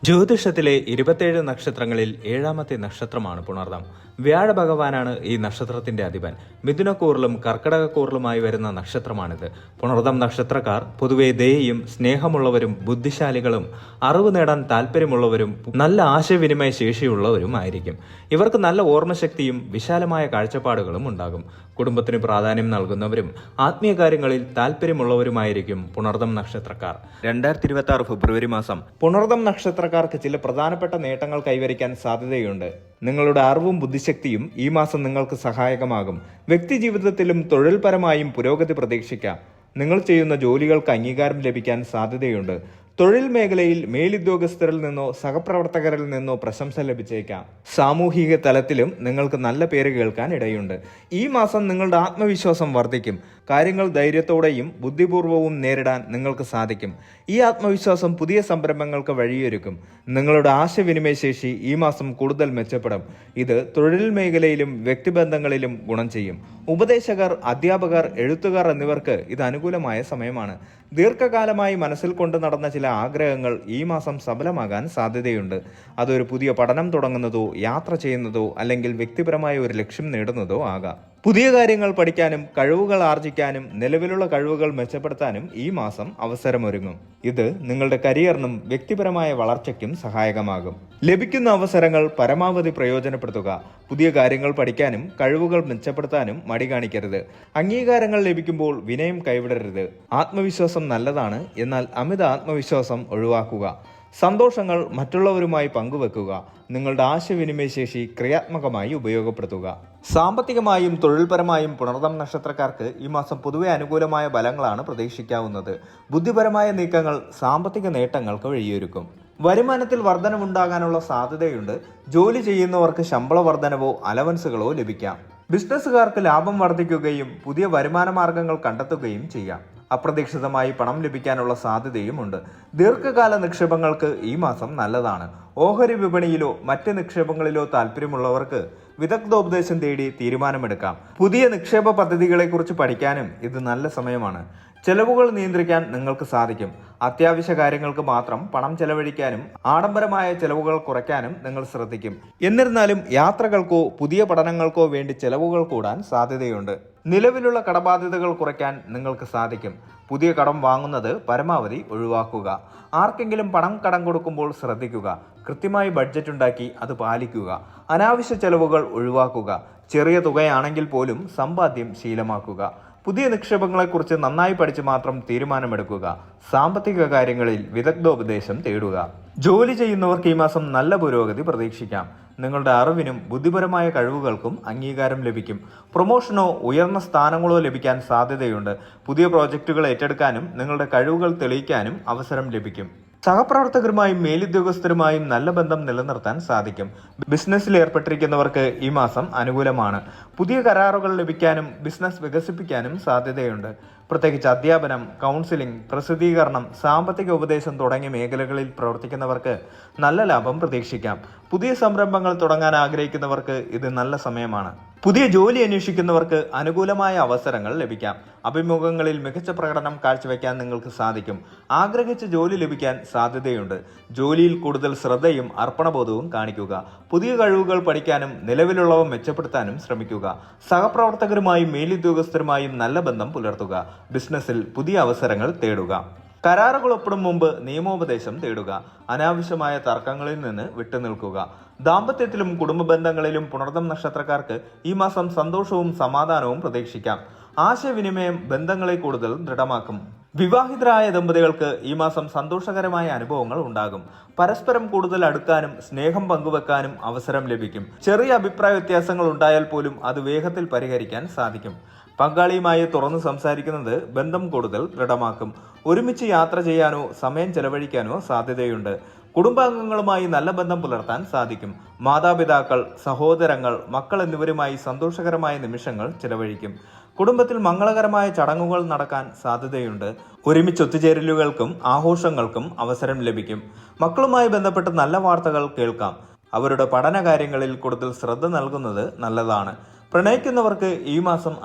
ജ്യോതിഷത്തിലെ 27 നക്ഷത്രങ്ങളിൽ ഏഴാമത്തെ നക്ഷത്രമാണ് പുണർദം. വ്യാഴ ഭഗവാനാണ് ഈ നക്ഷത്രത്തിന്റെ അധിപൻ. മിഥുനക്കൂറിലും കർക്കടകക്കൂറിലുമായി വരുന്ന നക്ഷത്രമാണിത്. പുണർദം നക്ഷത്രക്കാർ പൊതുവെ ദയയും സ്നേഹമുള്ളവരും ബുദ്ധിശാലികളും അറിവ് നേടാൻ താല്പര്യമുള്ളവരും നല്ല ആശയവിനിമയ ശേഷിയുള്ളവരും ആയിരിക്കും. ഇവർക്ക് നല്ല ഓർമ്മശക്തിയും വിശാലമായ കാഴ്ചപ്പാടുകളും ഉണ്ടാകും. കുടുംബത്തിന് പ്രാധാന്യം നൽകുന്നവരും ആത്മീയ കാര്യങ്ങളിൽ താല്പര്യമുള്ളവരുമായിരിക്കും പുണർദം നക്ഷത്രക്കാർ. 2026 ഫെബ്രുവരി മാസം പുണർദം നക്ഷത്രക്കാർക്ക് ചില പ്രധാനപ്പെട്ട നേട്ടങ്ങൾ കൈവരിക്കാൻ സാധ്യതയുണ്ട്. നിങ്ങളുടെ അറിവും ബുദ്ധിശക്തിയും ഈ മാസം നിങ്ങൾക്ക് സഹായകമാകും. വ്യക്തി ജീവിതത്തിലും തൊഴിൽപരമായും പുരോഗതി പ്രതീക്ഷിക്കാം. നിങ്ങൾ ചെയ്യുന്ന ജോലികൾക്ക് അംഗീകാരം ലഭിക്കാൻ സാധ്യതയുണ്ട്. തൊഴിൽ മേഖലയിൽ മേലുദ്യോഗസ്ഥരിൽ നിന്നോ സഹപ്രവർത്തകരിൽ നിന്നോ പ്രശംസ ലഭിച്ചേക്കാം. സാമൂഹിക തലത്തിലും നിങ്ങൾക്ക് നല്ല പേര് കേൾക്കാൻ ഇടയുണ്ട്. ഈ മാസം നിങ്ങളുടെ ആത്മവിശ്വാസം വർദ്ധിക്കും. കാര്യങ്ങൾ ധൈര്യത്തോടെയും ബുദ്ധിപൂർവവും നേരിടാൻ നിങ്ങൾക്ക് സാധിക്കും. ഈ ആത്മവിശ്വാസം പുതിയ സംരംഭങ്ങൾക്ക് വഴിയൊരുക്കും. നിങ്ങളുടെ ആശയവിനിമയ ശേഷി ഈ മാസം കൂടുതൽ മെച്ചപ്പെടും. ഇത് തൊഴിൽ മേഖലയിലും വ്യക്തിബന്ധങ്ങളിലും ഗുണം ചെയ്യും. ഉപദേശകർ, അധ്യാപകർ, എഴുത്തുകാർ എന്നിവർക്ക് ഇത് അനുകൂലമായ സമയമാണ്. ദീർഘകാലമായി മനസ്സിൽ കൊണ്ടു നടന്ന ചില ആഗ്രഹങ്ങൾ ഈ മാസം സഫലമാകാൻ സാധ്യതയുണ്ട്. അതൊരു പുതിയ പഠനം തുടങ്ങുന്നതോ യാത്ര ചെയ്യുന്നതോ അല്ലെങ്കിൽ വ്യക്തിപരമായ ഒരു ലക്ഷ്യം നേടുന്നതോ ആകാം. പുതിയ കാര്യങ്ങൾ പഠിക്കാനും കഴിവുകൾ ആർജിക്കാനും നിലവിലുള്ള കഴിവുകൾ മെച്ചപ്പെടുത്താനും ഈ മാസം അവസരമൊരുങ്ങും. ഇത് നിങ്ങളുടെ കരിയറിനും വ്യക്തിപരമായ വളർച്ചയ്ക്കും സഹായകമാകും. ലഭിക്കുന്ന അവസരങ്ങൾ പരമാവധി പ്രയോജനപ്പെടുത്തുക. പുതിയ കാര്യങ്ങൾ പഠിക്കാനും കഴിവുകൾ മെച്ചപ്പെടുത്താനും മടി കാണിക്കരുത്. അംഗീകാരങ്ങൾ ലഭിക്കുമ്പോൾ വിനയം കൈവിടരുത്. ആത്മവിശ്വാസം നല്ലതാണ്, എന്നാൽ അമിത ആത്മവിശ്വാസം ഒഴിവാക്കുക. സന്തോഷങ്ങൾ മറ്റുള്ളവരുമായി പങ്കുവെക്കുക. നിങ്ങളുടെ ആശയവിനിമയ ശേഷി ക്രിയാത്മകമായി ഉപയോഗപ്പെടുത്തുക. സാമ്പത്തികമായും തൊഴിൽപരമായും പുണർദം നക്ഷത്രക്കാർക്ക് ഈ മാസം പൊതുവെ അനുകൂലമായ ഫലങ്ങളാണ് പ്രതീക്ഷിക്കാവുന്നത്. ബുദ്ധിപരമായ നീക്കങ്ങൾ സാമ്പത്തിക നേട്ടങ്ങൾക്ക് വഴിയൊരുക്കും. വരുമാനത്തിൽ വർധനവുണ്ടാകാനുള്ള സാധ്യതയുണ്ട്. ജോലി ചെയ്യുന്നവർക്ക് ശമ്പള വർധനവോ അലവൻസുകളോ ലഭിക്കാം. ബിസിനസ്സുകാർക്ക് ലാഭം വർദ്ധിക്കുകയും പുതിയ വരുമാന മാർഗങ്ങൾ കണ്ടെത്തുകയും ചെയ്യാം. അപ്രതീക്ഷിതമായി പണം ലഭിക്കാനുള്ള സാധ്യതയുമുണ്ട്. ദീർഘകാല നിക്ഷേപങ്ങൾക്ക് ഈ മാസം നല്ലതാണ്. ഓഹരി വിപണിയിലോ മറ്റ് നിക്ഷേപങ്ങളിലോ താല്പര്യമുള്ളവർക്ക് വിദഗ്ധോപദേശം തേടി തീരുമാനമെടുക്കാം. പുതിയ നിക്ഷേപ പദ്ധതികളെക്കുറിച്ച് പഠിക്കാനും ഇത് നല്ല സമയമാണ്. ചെലവുകൾ നിയന്ത്രിക്കാൻ നിങ്ങൾക്ക് സാധിക്കും. അത്യാവശ്യ കാര്യങ്ങൾക്ക് മാത്രം പണം ചെലവഴിക്കാനും ആഡംബരമായ ചെലവുകൾ കുറയ്ക്കാനും നിങ്ങൾ ശ്രദ്ധിക്കും. എന്നിരുന്നാലും യാത്രകൾക്കോ പുതിയ പഠനങ്ങൾക്കോ വേണ്ടി ചെലവുകൾ കൂടാൻ സാധ്യതയുണ്ട്. നിലവിലുള്ള കടബാധ്യതകൾ കുറയ്ക്കാൻ നിങ്ങൾക്ക് സാധിക്കും. പുതിയ കടം വാങ്ങുന്നത് പരമാവധി ഒഴിവാക്കുക. ആർക്കെങ്കിലും പണം കടം കൊടുക്കുമ്പോൾ ശ്രദ്ധിക്കുക. കൃത്യമായി ബഡ്ജറ്റ് ഉണ്ടാക്കി അത് പാലിക്കുക. അനാവശ്യ ചെലവുകൾ ഒഴിവാക്കുക. ചെറിയ തുകയാണെങ്കിൽ പോലും സമ്പാദ്യം ശീലമാക്കുക. പുതിയ നിക്ഷേപങ്ങളെക്കുറിച്ച് നന്നായി പഠിച്ച് മാത്രം തീരുമാനമെടുക്കുക. സാമ്പത്തിക കാര്യങ്ങളിൽ വിദഗ്ധോപദേശം തേടുക. ജോലി ചെയ്യുന്നവർക്ക് ഈ മാസം നല്ല പുരോഗതി പ്രതീക്ഷിക്കാം. നിങ്ങളുടെ അറിവിനും ബുദ്ധിപരമായ കഴിവുകൾക്കും അംഗീകാരം ലഭിക്കും. പ്രൊമോഷനോ ഉയർന്ന സ്ഥാനങ്ങളോ ലഭിക്കാൻ സാധ്യതയുണ്ട്. പുതിയ പ്രോജക്റ്റുകൾ ഏറ്റെടുക്കാനും നിങ്ങളുടെ കഴിവുകൾ തെളിയിക്കാനും അവസരം ലഭിക്കും. സഹപ്രവർത്തകരുമായും മേലുദ്യോഗസ്ഥരുമായും നല്ല ബന്ധം നിലനിർത്താൻ സാധിക്കും. ബിസിനസ്സിൽ ഏർപ്പെട്ടിരിക്കുന്നവർക്ക് ഈ മാസം അനുകൂലമാണ്. പുതിയ കരാറുകൾ ലഭിക്കാനും ബിസിനസ് വികസിപ്പിക്കാനും സാധ്യതയുണ്ട്. പ്രത്യേകിച്ച് അധ്യാപനം, കൗൺസിലിംഗ്, പ്രസിദ്ധീകരണം, സാമ്പത്തിക ഉപദേശം തുടങ്ങിയ മേഖലകളിൽ പ്രവർത്തിക്കുന്നവർക്ക് നല്ല ലാഭം പ്രതീക്ഷിക്കാം. പുതിയ സംരംഭങ്ങൾ തുടങ്ങാൻ ആഗ്രഹിക്കുന്നവർക്ക് ഇത് നല്ല സമയമാണ്. പുതിയ ജോലി അന്വേഷിക്കുന്നവർക്ക് അനുകൂലമായ അവസരങ്ങൾ ലഭിക്കാം. അഭിമുഖങ്ങളിൽ മികച്ച പ്രകടനം കാഴ്ചവെക്കാൻ നിങ്ങൾക്ക് സാധിക്കും. ആഗ്രഹിച്ച ജോലി ലഭിക്കാൻ സാധ്യതയുണ്ട്. ജോലിയിൽ കൂടുതൽ ശ്രദ്ധയും അർപ്പണബോധവും കാണിക്കുക. പുതിയ കഴിവുകൾ പഠിക്കാനും നിലവിലുള്ളവ മെച്ചപ്പെടുത്താനും ശ്രമിക്കുക. സഹപ്രവർത്തകരുമായും മേലുദ്യോഗസ്ഥരുമായും നല്ല ബന്ധം പുലർത്തുക. ബിസിനസ്സിൽ പുതിയ അവസരങ്ങൾ തേടുക. കരാറുകൾ ഒപ്പിടും മുമ്പ് നിയമോപദേശം തേടുക. അനാവശ്യമായ തർക്കങ്ങളിൽ നിന്ന് വിട്ടുനിൽക്കുക. ദാമ്പത്യത്തിലും കുടുംബ ബന്ധങ്ങളിലും പുണർദം നക്ഷത്രക്കാർക്ക് ഈ മാസം സന്തോഷവും സമാധാനവും പ്രതീക്ഷിക്കാം. ആശയവിനിമയം ബന്ധങ്ങളെ കൂടുതൽ ദൃഢമാക്കും. വിവാഹിതരായ ദമ്പതികൾക്ക് ഈ മാസം സന്തോഷകരമായ അനുഭവങ്ങൾ ഉണ്ടാകും. പരസ്പരം കൂടുതൽ അടുക്കാനും സ്നേഹം പങ്കുവെക്കാനും അവസരം ലഭിക്കും. ചെറിയ അഭിപ്രായ വ്യത്യാസങ്ങൾ ഉണ്ടായാൽ പോലും അത് വേഗത്തിൽ പരിഹരിക്കാൻ സാധിക്കും. പങ്കാളിയുമായി തുറന്നു സംസാരിക്കുന്നത് ബന്ധം കൂടുതൽ ദൃഢമാക്കും. ഒരുമിച്ച് യാത്ര ചെയ്യാനോ സമയം ചെലവഴിക്കാനോ സാധ്യതയുണ്ട്. കുടുംബാംഗങ്ങളുമായി നല്ല ബന്ധം പുലർത്താൻ സാധിക്കും. മാതാപിതാക്കൾ, സഹോദരങ്ങൾ, മക്കൾ എന്നിവരുമായി സന്തോഷകരമായ നിമിഷങ്ങൾ ചെലവഴിക്കും. കുടുംബത്തിൽ മംഗളകരമായ ചടങ്ങുകൾ നടക്കാൻ സാധ്യതയുണ്ട്. ഒരുമിച്ച് ഒത്തുചേരലുകൾക്കും ആഘോഷങ്ങൾക്കും അവസരം ലഭിക്കും. മക്കളുമായി ബന്ധപ്പെട്ട് നല്ല വാർത്തകൾ കേൾക്കാം. അവരുടെ പഠനകാര്യങ്ങളിൽ കൂടുതൽ ശ്രദ്ധ നൽകുന്നത് നല്ലതാണ്. പ്രണയിക്കുന്നവർക്ക് ഈ മാസം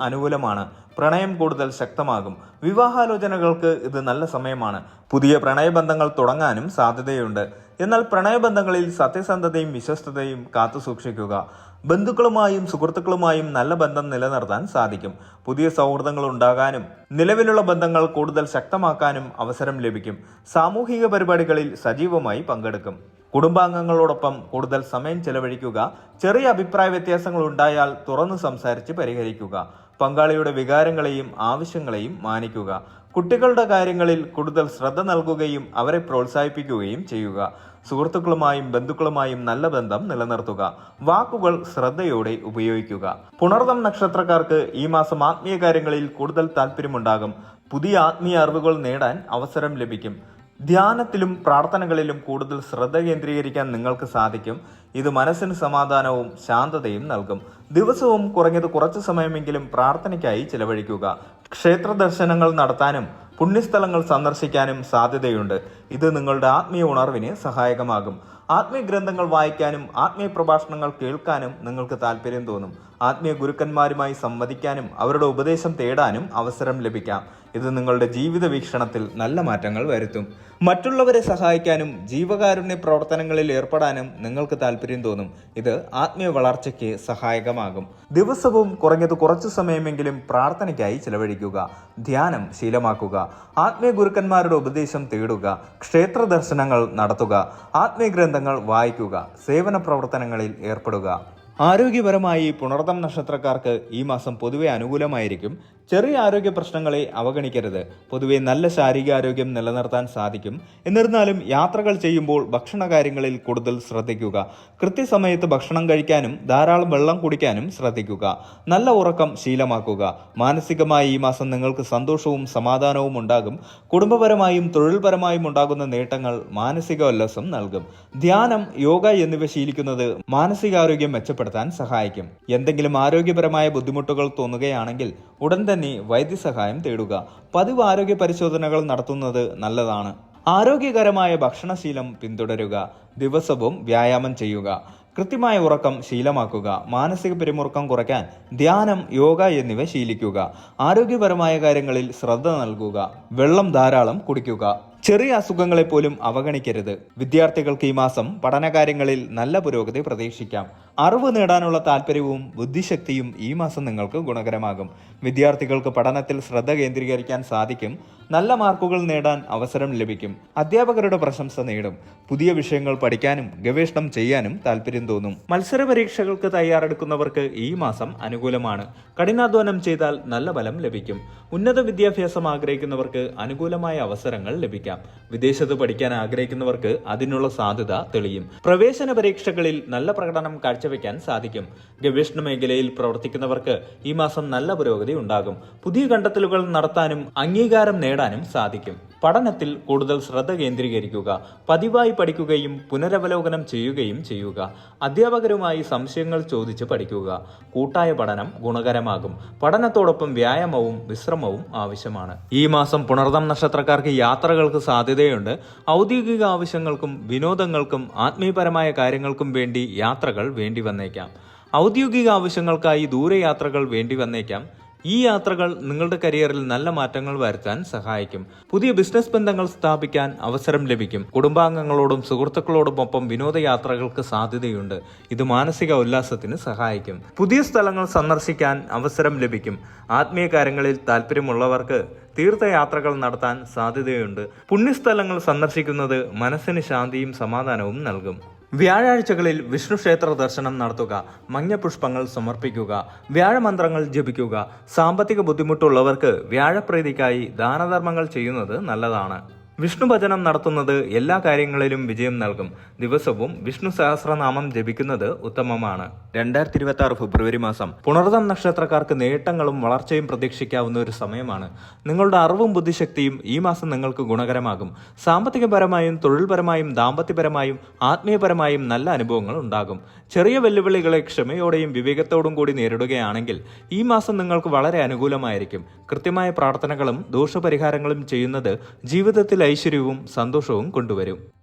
അനുകൂലമാണ്. പ്രണയം കൂടുതൽ ശക്തമാകും. വിവാഹാലോചനകൾക്ക് ഇത് നല്ല സമയമാണ്. പുതിയ പ്രണയബന്ധങ്ങൾ തുടങ്ങാനും സാധ്യതയുണ്ട്. എന്നാൽ പ്രണയബന്ധങ്ങളിൽ സത്യസന്ധതയും വിശ്വസ്തതയും കാത്തുസൂക്ഷിക്കുക. ബന്ധുക്കളുമായും സുഹൃത്തുക്കളുമായും നല്ല ബന്ധം നിലനിർത്താൻ സാധിക്കും. പുതിയ സൗഹൃദങ്ങൾ ഉണ്ടാകാനും നിലവിലുള്ള ബന്ധങ്ങൾ കൂടുതൽ ശക്തമാക്കാനും അവസരം ലഭിക്കും. സാമൂഹിക പരിപാടികളിൽ സജീവമായി പങ്കെടുക്കും. കുടുംബാംഗങ്ങളോടൊപ്പം കൂടുതൽ സമയം ചെലവഴിക്കുക. ചെറിയ അഭിപ്രായ വ്യത്യാസങ്ങൾ ഉണ്ടായാൽ തുറന്നു സംസാരിച്ച് പരിഹരിക്കുക. പങ്കാളിയുടെ വികാരങ്ങളെയും ആവശ്യങ്ങളെയും മാനിക്കുക. കുട്ടികളുടെ കാര്യങ്ങളിൽ കൂടുതൽ ശ്രദ്ധ നൽകുകയും അവരെ പ്രോത്സാഹിപ്പിക്കുകയും ചെയ്യുക. സുഹൃത്തുക്കളുമായും ബന്ധുക്കളുമായും നല്ല ബന്ധം നിലനിർത്തുക. വാക്കുകൾ ശ്രദ്ധയോടെ ഉപയോഗിക്കുക. പുണർദം നക്ഷത്രക്കാർക്ക് ഈ മാസം ആത്മീയ കാര്യങ്ങളിൽ കൂടുതൽ താല്പര്യമുണ്ടാകും. പുതിയ ആത്മീയ അറിവുകൾ നേടാൻ അവസരം ലഭിക്കും. ധ്യാനത്തിലും പ്രാർത്ഥനകളിലും കൂടുതൽ ശ്രദ്ധ കേന്ദ്രീകരിക്കാൻ നിങ്ങൾക്ക് സാധിക്കും. ഇത് മനസ്സിന് സമാധാനവും ശാന്തതയും നൽകും. ദിവസവും കുറഞ്ഞത് കുറച്ചു സമയമെങ്കിലും പ്രാർത്ഥനയ്ക്കായി ചിലവഴിക്കുക. ക്ഷേത്ര ദർശനങ്ങൾ നടത്താനും പുണ്യസ്ഥലങ്ങൾ സന്ദർശിക്കാനും സാധ്യതയുണ്ട്. ഇത് നിങ്ങളുടെ ആത്മീയ ഉണർവിന് സഹായകമാകും. ആത്മീയ ഗ്രന്ഥങ്ങൾ വായിക്കാനും ആത്മീയ പ്രഭാഷണങ്ങൾ കേൾക്കാനും നിങ്ങൾക്ക് താല്പര്യം തോന്നും. ആത്മീയ ഗുരുക്കന്മാരുമായി സംവദിക്കാനും അവരുടെ ഉപദേശം തേടാനും അവസരം ലഭിക്കാം. ഇത് നിങ്ങളുടെ ജീവിത വീക്ഷണത്തിൽ നല്ല മാറ്റങ്ങൾ വരുത്തും. മറ്റുള്ളവരെ സഹായിക്കാനും ജീവകാരുണ്യ പ്രവർത്തനങ്ങളിൽ ഏർപ്പെടാനും നിങ്ങൾക്ക് താല്പര്യം തോന്നും. ഇത് ആത്മീയ വളർച്ചയ്ക്ക് സഹായകമാകും. ദിവസവും കുറഞ്ഞത് കുറച്ചു സമയമെങ്കിലും പ്രാർത്ഥനയ്ക്കായി ചിലവഴിക്കുക. ധ്യാനം ശീലമാക്കുക. ആത്മീയ ഗുരുക്കന്മാരുടെ ഉപദേശം തേടുക. ക്ഷേത്ര ദർശനങ്ങൾ നടത്തുക. ആത്മീയ ഗ്രന്ഥങ്ങൾ വായിക്കുക. സേവന പ്രവർത്തനങ്ങളിൽ ഏർപ്പെടുക. ആരോഗ്യപരമായി പുണർദം നക്ഷത്രക്കാർക്ക് ഈ മാസം പൊതുവെ അനുകൂലമായിരിക്കും. ചെറിയ ആരോഗ്യ പ്രശ്നങ്ങളെ അവഗണിക്കരുത്. പൊതുവെ നല്ല ശാരീരികാരോഗ്യം നിലനിർത്താൻ സാധിക്കും. എന്നിരുന്നാലും യാത്രകൾ ചെയ്യുമ്പോൾ ഭക്ഷണ കാര്യങ്ങളിൽ കൂടുതൽ ശ്രദ്ധിക്കുക. കൃത്യസമയത്ത് ഭക്ഷണം കഴിക്കാനും ധാരാളം വെള്ളം കുടിക്കാനും ശ്രദ്ധിക്കുക. നല്ല ഉറക്കം ശീലമാക്കുക. മാനസികമായി ഈ മാസം നിങ്ങൾക്ക് സന്തോഷവും സമാധാനവും ഉണ്ടാകും. കുടുംബപരമായും തൊഴിൽപരമായും ഉണ്ടാകുന്ന നേട്ടങ്ങൾ മാനസിക ഉല്ലാസം നൽകും. ധ്യാനം, യോഗ എന്നിവ ശീലിക്കുന്നത് മാനസികാരോഗ്യം മെച്ചപ്പെടുത്താൻ സഹായിക്കും. എന്തെങ്കിലും ആരോഗ്യപരമായ ബുദ്ധിമുട്ടുകൾ തോന്നുകയാണെങ്കിൽ ഉടൻ തന്നെ വൈദ്യസഹായം തേടുക. പതിവ് ആരോഗ്യ പരിശോധനകൾ നടത്തുന്നത് നല്ലതാണ്. ആരോഗ്യകരമായ ഭക്ഷണശീലം പിന്തുടരുക. ദിവസവും വ്യായാമം ചെയ്യുക. കൃത്യമായ ഉറക്കം ശീലമാക്കുക. മാനസിക പിരിമുറുക്കം കുറയ്ക്കാൻ ധ്യാനം, യോഗ എന്നിവ ശീലിക്കുക. ആരോഗ്യപരമായ കാര്യങ്ങളിൽ ശ്രദ്ധ നൽകുക. വെള്ളം ധാരാളം കുടിക്കുക. ചെറിയ അസുഖങ്ങളെ പോലും അവഗണിക്കരുത്. വിദ്യാർത്ഥികൾക്ക് ഈ മാസം പഠനകാര്യങ്ങളിൽ നല്ല പുരോഗതി പ്രതീക്ഷിക്കാം. അറിവ് നേടാനുള്ള താല്പര്യവും ബുദ്ധിശക്തിയും ഈ മാസം നിങ്ങൾക്ക് ഗുണകരമാകും. വിദ്യാർത്ഥികൾക്ക് പഠനത്തിൽ ശ്രദ്ധ കേന്ദ്രീകരിക്കാൻ സാധിക്കും. നല്ല മാർക്കുകൾ നേടാൻ അവസരം ലഭിക്കും. അധ്യാപകരുടെ പ്രശംസ നേടും. പുതിയ വിഷയങ്ങൾ പഠിക്കാനും ഗവേഷണം ചെയ്യാനും താല്പര്യം തോന്നും. മത്സര പരീക്ഷകൾക്ക് തയ്യാറെടുക്കുന്നവർക്ക് ഈ മാസം അനുകൂലമാണ്. കഠിനാധ്വാനം ചെയ്താൽ നല്ല ഫലം ലഭിക്കും. ഉന്നത വിദ്യാഭ്യാസം ആഗ്രഹിക്കുന്നവർക്ക് അനുകൂലമായ അവസരങ്ങൾ ലഭിക്കാം. വിദേശത്ത് പഠിക്കാൻ ആഗ്രഹിക്കുന്നവർക്ക് അതിനുള്ള സാധ്യത തെളിയും. പ്രവേശന പരീക്ഷകളിൽ നല്ല പ്രകടനം കാഴ്ചവെക്കാൻ സാധിക്കും. ഗവേഷണ മേഖലയിൽ പ്രവർത്തിക്കുന്നവർക്ക് ഈ മാസം നല്ല പുരോഗതി ഉണ്ടാകും. പുതിയ കണ്ടെത്തലുകൾ നടത്താനും അംഗീകാരം നേടാനും സാധിക്കും. പഠനത്തിൽ കൂടുതൽ ശ്രദ്ധ കേന്ദ്രീകരിക്കുക. പതിവായി പഠിക്കുകയും പുനരവലോകനം ചെയ്യുകയും ചെയ്യുക. അധ്യാപകരുമായി സംശയങ്ങൾ ചോദിച്ച് പഠിക്കുക. കൂട്ടായ പഠനം ഗുണകരമാകും. പഠനത്തോടൊപ്പം വ്യായാമവും വിശ്രമവും ആവശ്യമാണ്. ഈ മാസം പുണർദം നക്ഷത്രക്കാർക്ക് യാത്രകൾക്ക് സാധ്യതയുണ്ട്. ഔദ്യോഗിക ആവശ്യങ്ങൾക്കും വിനോദങ്ങൾക്കും ആത്മീയപരമായ കാര്യങ്ങൾക്കും വേണ്ടി യാത്രകൾ വേണ്ടി വന്നേക്കാം. ഔദ്യോഗിക ആവശ്യങ്ങൾക്കായി ദൂരയാത്രകൾ വേണ്ടി വന്നേക്കാം. ഈ യാത്രകൾ നിങ്ങളുടെ കരിയറിൽ നല്ല മാറ്റങ്ങൾ വരുത്താൻ സഹായിക്കും. പുതിയ ബിസിനസ് ബന്ധങ്ങൾ സ്ഥാപിക്കാൻ അവസരം ലഭിക്കും. കുടുംബാംഗങ്ങളോടും സുഹൃത്തുക്കളോടുമൊപ്പം വിനോദയാത്രകൾക്ക് സാധ്യതയുണ്ട്. ഇത് മാനസിക ഉല്ലാസത്തിന് സഹായിക്കും. പുതിയ സ്ഥലങ്ങൾ സന്ദർശിക്കാൻ അവസരം ലഭിക്കും. ആത്മീയ കാര്യങ്ങളിൽ താല്പര്യമുള്ളവർക്ക് തീർത്ഥയാത്രകൾ നടത്താൻ സാധ്യതയുണ്ട്. പുണ്യസ്ഥലങ്ങൾ സന്ദർശിക്കുന്നത് മനസ്സിന് ശാന്തിയും സമാധാനവും നൽകും. വ്യാഴാഴ്ചകളിൽ വിഷ്ണു ക്ഷേത്ര ദർശനം നടത്തുക. മഞ്ഞപുഷ്പങ്ങൾ സമർപ്പിക്കുക. വ്യാഴമന്ത്രങ്ങൾ ജപിക്കുക. സാമ്പത്തിക ബുദ്ധിമുട്ടുള്ളവർക്ക് വ്യാഴപ്രീതിക്കായി ദാനധർമ്മങ്ങൾ ചെയ്യുന്നത് നല്ലതാണ്. വിഷ്ണു ഭജനം നടത്തുന്നത് എല്ലാ കാര്യങ്ങളിലും വിജയം നൽകും. ദിവസവും വിഷ്ണു സഹസ്രനാമം ജപിക്കുന്നത് ഉത്തമമാണ്. 2026 ഫെബ്രുവരി മാസം പുണർദം നക്ഷത്രക്കാർക്ക് നേട്ടങ്ങളും വളർച്ചയും പ്രതീക്ഷിക്കാവുന്ന ഒരു സമയമാണ്. നിങ്ങളുടെ അറിവും ബുദ്ധിശക്തിയും ഈ മാസം നിങ്ങൾക്ക് ഗുണകരമാകും. സാമ്പത്തികപരമായും തൊഴിൽപരമായും ദാമ്പത്യപരമായും ആത്മീയപരമായും നല്ല അനുഭവങ്ങൾ ഉണ്ടാകും. ചെറിയ വെല്ലുവിളികളെ ക്ഷമയോടെയും വിവേകത്തോടും കൂടി നേരിടുകയാണെങ്കിൽ ഈ മാസം നിങ്ങൾക്ക് വളരെ അനുകൂലമായിരിക്കും. കൃത്യമായ പ്രാർത്ഥനകളും ദോഷപരിഹാരങ്ങളും ചെയ്യുന്നത് ജീവിതത്തിൽ ഐശ്വര്യവും സന്തോഷവും കൊണ്ടുവരും.